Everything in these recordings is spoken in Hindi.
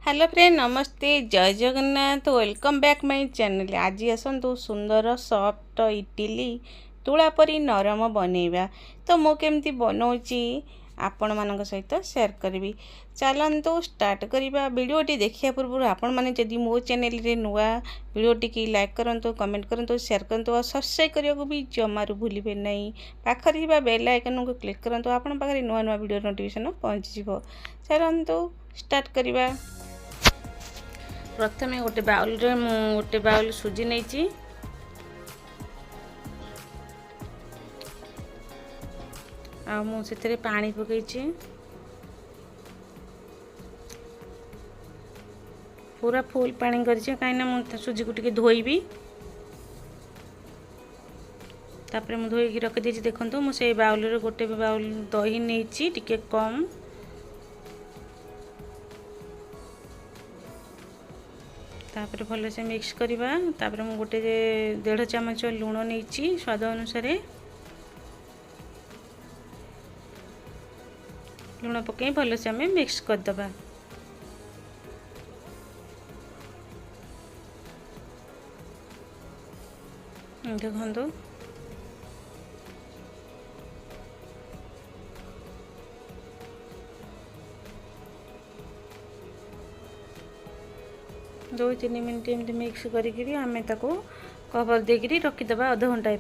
हेलो फ्रेंड नमस्ते जय Jagannath welcome back my channel. आज आसतु सुंदर सॉफ्ट इडली तुला परी नरम बनैबा। तो मु केमती बनाऊँगी आपण मान सहित शेयर करी। चलतु स्टार्ट करवा। वीडियोटी देखिया पूर्व आपण मैंने जदि मो चैनल रे नुआ वीडियोटी की लाइक करंतु कमेंट करंतु शेयर करंतु और सब्सक्राइब करने को भी जमारू भूलिबे नहीं। पाखरे थिबा बेल आइकन को क्लिक करंतु आपण पाखरे नुआ नुआ वीडियो नोटिफिकेशन पहुँच जिवो। चलतु स्टार्ट करवा। प्रथमे गोटे बाउल रे मु गोटे बाउल सुजी नहीं से पानी पकई पूरा फुल पानी करें कहीं सुजी को धोईबी। तापर मु धोई रखी देखो मुझे बाउल रे गोटे बाउल दही नहीं टिके कम तापर भल से मिक्स करवा। तापर मु गोटे 1.5 चामच लूण नहीं स्वाद अनुसार लूण पकई भल से आम मिक्स करदबा। देखो दो 3 मिनट एमती मिक्स करी आम कवर देकरी रखीदबा अध घंटा।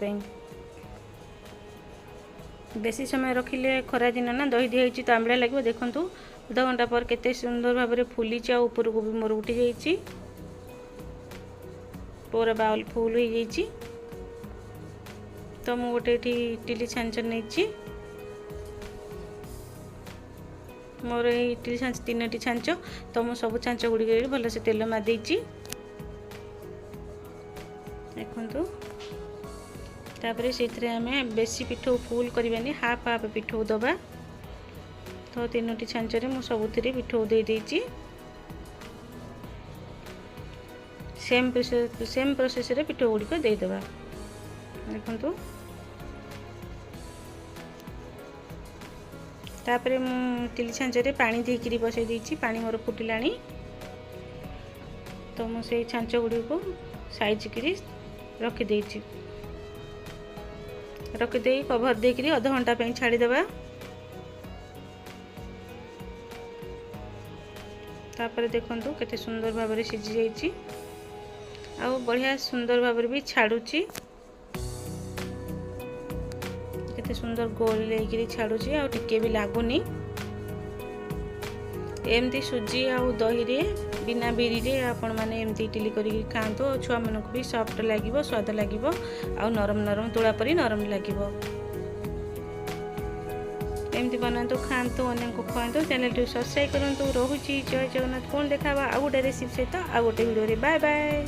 बेसी समय रखिले खरा दिन ना दही दिखाई तो आंबला लगे। देखूँ अध घंटा पर केते सुंदर भाव में फुली ऊपर को भी मोर उठी जाइए पूरा बाउल फुल हो जाइए। तो मु गोटे इडली छांच नहीं मोर इडली छांच 3टी छांच। तो मु सब छांच गुड़ी भल से तेल मारी देखु। तापर से आम बेसी पिठो फुल करवानी हाफ हाफ पिठो दबा। तो 3टी छांच मु सबुथ पिठो दे देइछि। सेम प्रोसेस रे पिठो गुड़िक देदेबा। देखु तापर मु इडली छांच रे पानी देकरी बसई देइछि। पानी मोर फुटिलानी। तो मु से छांच गुड़ी को साइज करी रखी देइछि। रखीदे कवर देकरी अध घंटा पे छाड़ीदेबा। तापर देखंतु केते सुंदर भाव में सिझी जाइछि आ बढ़िया सुंदर भाव में भी छाड़ुछि। केते सुंदर गोल लेकिरी छाड़ुछि आ टिके भी लागुनी। एमती सुजी आ दही रे बिना बिरी रे आपण माने एमती इडली करी खांतो। छुआ मन को भी सॉफ्ट लागिवो स्वाद लागिवो आ नरम नरम तुला परी नरम लागिवो। एमती बनातो खांतो अने को खांतो। चैनल टू सब्सक्राइब करंतु। रहुची जय जगन्नाथ। कोन देखावा आ गोटे रेसिपी सहित आ गोटे वीडियो रे। Bye bye.